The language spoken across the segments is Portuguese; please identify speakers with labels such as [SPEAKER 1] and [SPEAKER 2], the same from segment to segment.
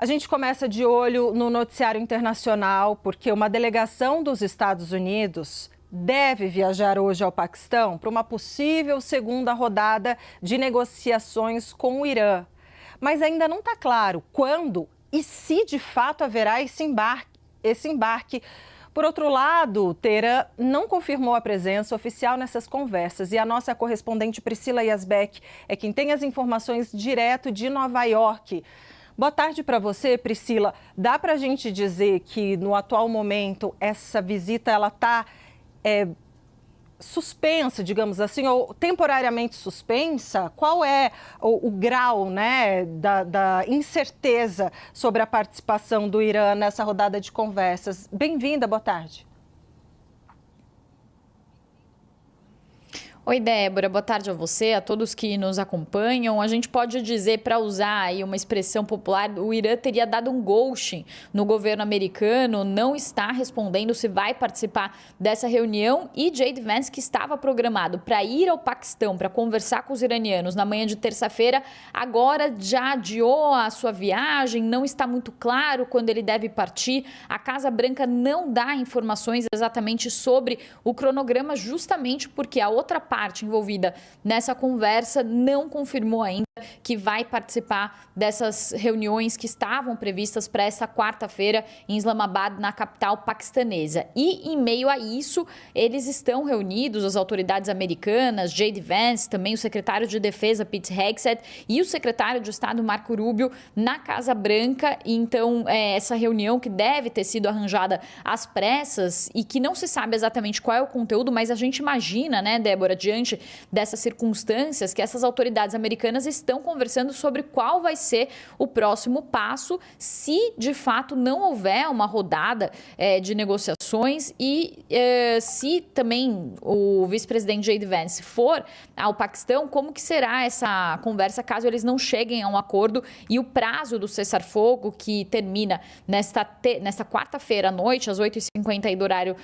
[SPEAKER 1] A gente começa de olho no noticiário internacional, porque uma delegação dos Estados Unidos deve viajar hoje ao Paquistão para uma possível segunda rodada de negociações com o Irã. Mas ainda não está claro quando e se de fato haverá esse embarque. Por outro lado, o Teherã não confirmou a presença oficial nessas conversas e a nossa correspondente Priscila Yazbek é quem tem as informações direto de Nova York. Boa tarde para você, Priscila. Dá para a gente dizer que no atual momento essa visita ela está suspensa, digamos assim, ou temporariamente suspensa? Qual é o grau, né, da incerteza sobre a participação do Irã nessa rodada de conversas? Bem-vinda, boa tarde.
[SPEAKER 2] Oi, Débora, boa tarde a você, a todos que nos acompanham. A gente pode dizer, para usar aí uma expressão popular, o Irã teria dado um ghosting no governo americano, não está respondendo se vai participar dessa reunião, e J.D. Vance, que estava programado para ir ao Paquistão para conversar com os iranianos na manhã de terça-feira, agora já adiou a sua viagem, não está muito claro quando ele deve partir. A Casa Branca não dá informações exatamente sobre o cronograma, justamente porque a outra parte envolvida nessa conversa não confirmou ainda que vai participar dessas reuniões que estavam previstas para essa quarta-feira em Islamabad, na capital paquistanesa. E em meio a isso, eles estão reunidos, as autoridades americanas, J.D. Vance, também o secretário de Defesa, Pete Hegseth, e o secretário de Estado, Marco Rubio, na Casa Branca. E então, essa reunião que deve ter sido arranjada às pressas e que não se sabe exatamente qual é o conteúdo, mas a gente imagina, né, Débora, diante dessas circunstâncias, que essas autoridades americanas estão conversando sobre qual vai ser o próximo passo se, de fato, não houver uma rodada de negociações e se também o vice-presidente J.D. Vance for ao Paquistão, como que será essa conversa caso eles não cheguem a um acordo, e o prazo do cessar-fogo, que termina nesta quarta-feira à noite, às 8h50 aí do horário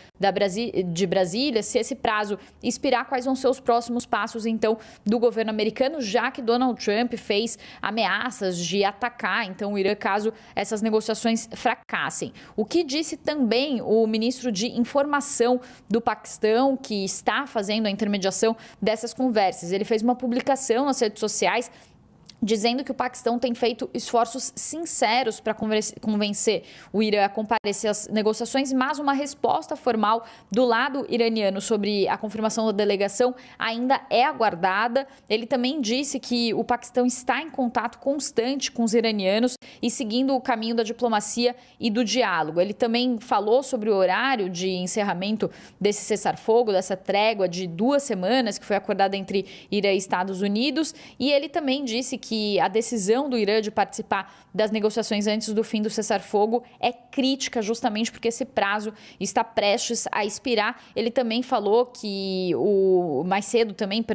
[SPEAKER 2] de Brasília, se esse prazo expirar, quais vão ser os próximos passos, então, do governo americano, já que Donald Trump fez ameaças de atacar, então, o Irã, caso essas negociações fracassem. O que disse também o ministro de Informação do Paquistão, que está fazendo a intermediação dessas conversas. Ele fez uma publicação nas redes sociais dizendo que o Paquistão tem feito esforços sinceros para convencer o Irã a comparecer às negociações, mas uma resposta formal do lado iraniano sobre a confirmação da delegação ainda é aguardada. Ele também disse que o Paquistão está em contato constante com os iranianos e seguindo o caminho da diplomacia e do diálogo. Ele também falou sobre o horário de encerramento desse cessar-fogo, dessa trégua de 2 semanas que foi acordada entre Irã e Estados Unidos, e ele também disse que a decisão do Irã de participar das negociações antes do fim do cessar-fogo é crítica, justamente porque esse prazo está prestes a expirar. Ele também falou que mais cedo também,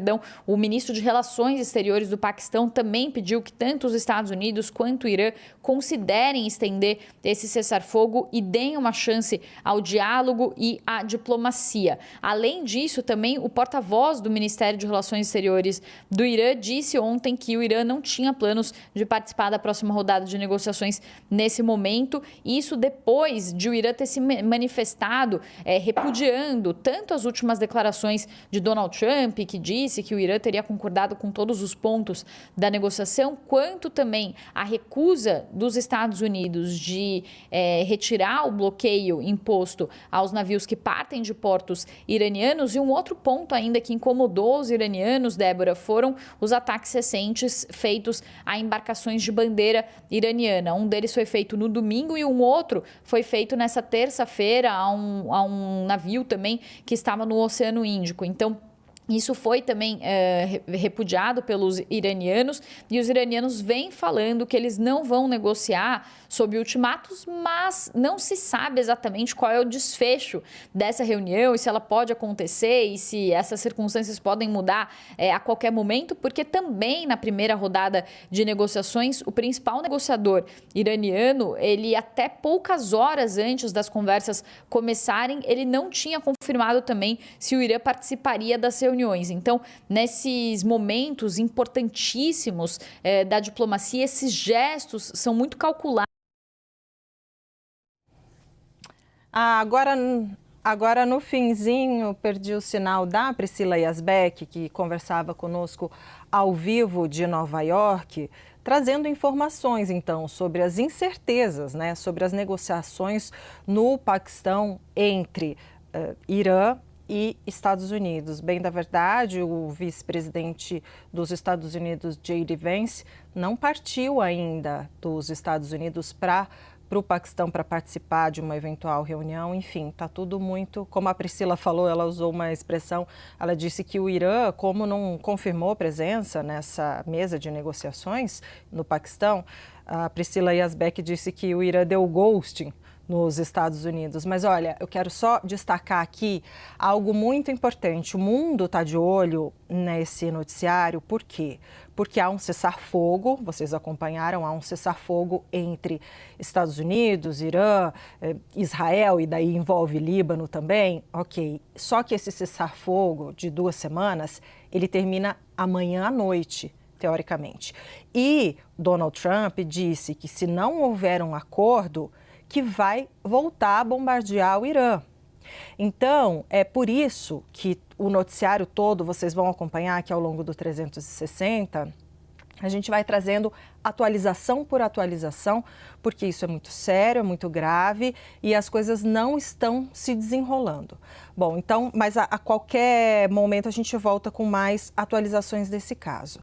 [SPEAKER 2] o ministro de Relações Exteriores do Paquistão também pediu que tanto os Estados Unidos quanto o Irã considerem estender esse cessar-fogo e deem uma chance ao diálogo e à diplomacia. Além disso, também o porta-voz do Ministério de Relações Exteriores do Irã disse ontem que o Irã não tinha planos de participar da próxima rodada de negociações nesse momento. Isso depois de o Irã ter se manifestado repudiando tanto as últimas declarações de Donald Trump, que disse que o Irã teria concordado com todos os pontos da negociação, quanto também a recusa dos Estados Unidos de retirar o bloqueio imposto aos navios que partem de portos iranianos. E um outro ponto ainda que incomodou os iranianos, Débora, foram os ataques recentes feitos a embarcações de bandeira iraniana. Um deles foi feito no domingo e um outro foi feito nessa terça-feira a um navio também que estava no Oceano Índico. Então, isso foi também repudiado pelos iranianos, e os iranianos vêm falando que eles não vão negociar sob ultimatos, mas não se sabe exatamente qual é o desfecho dessa reunião e se ela pode acontecer e se essas circunstâncias podem mudar a qualquer momento, porque também na primeira rodada de negociações, o principal negociador iraniano, ele até poucas horas antes das conversas começarem, ele não tinha confirmado também se o Irã participaria das reuniões. Então, nesses momentos importantíssimos da diplomacia, esses gestos são muito calculados
[SPEAKER 1] Agora no finzinho, perdi o sinal da Priscila Yazbek, que conversava conosco ao vivo de Nova York, trazendo informações, então, sobre as incertezas, né, sobre as negociações no Paquistão entre Irã e Estados Unidos. Bem da verdade, o vice-presidente dos Estados Unidos, J.D. Vance, não partiu ainda dos Estados Unidos para o Paquistão para participar de uma eventual reunião. Enfim, está tudo muito... Como a Priscila falou, ela usou uma expressão, ela disse que o Irã, como não confirmou presença nessa mesa de negociações no Paquistão, a Priscila Yazbek disse que o Irã deu ghosting nos Estados Unidos. Mas olha, eu quero só destacar aqui algo muito importante. O mundo está de olho nesse noticiário, por quê? Porque há um cessar-fogo, vocês acompanharam, há um cessar-fogo entre Estados Unidos, Irã, Israel, e daí envolve Líbano também, ok. Só que esse cessar-fogo de 2 semanas, ele termina amanhã à noite, teoricamente. E Donald Trump disse que se não houver um acordo, que vai voltar a bombardear o Irã. Então, é por isso que o noticiário todo, vocês vão acompanhar aqui ao longo do 360, a gente vai trazendo atualização por atualização, porque isso é muito sério, é muito grave e as coisas não estão se desenrolando. Bom, então, mas a qualquer momento a gente volta com mais atualizações desse caso.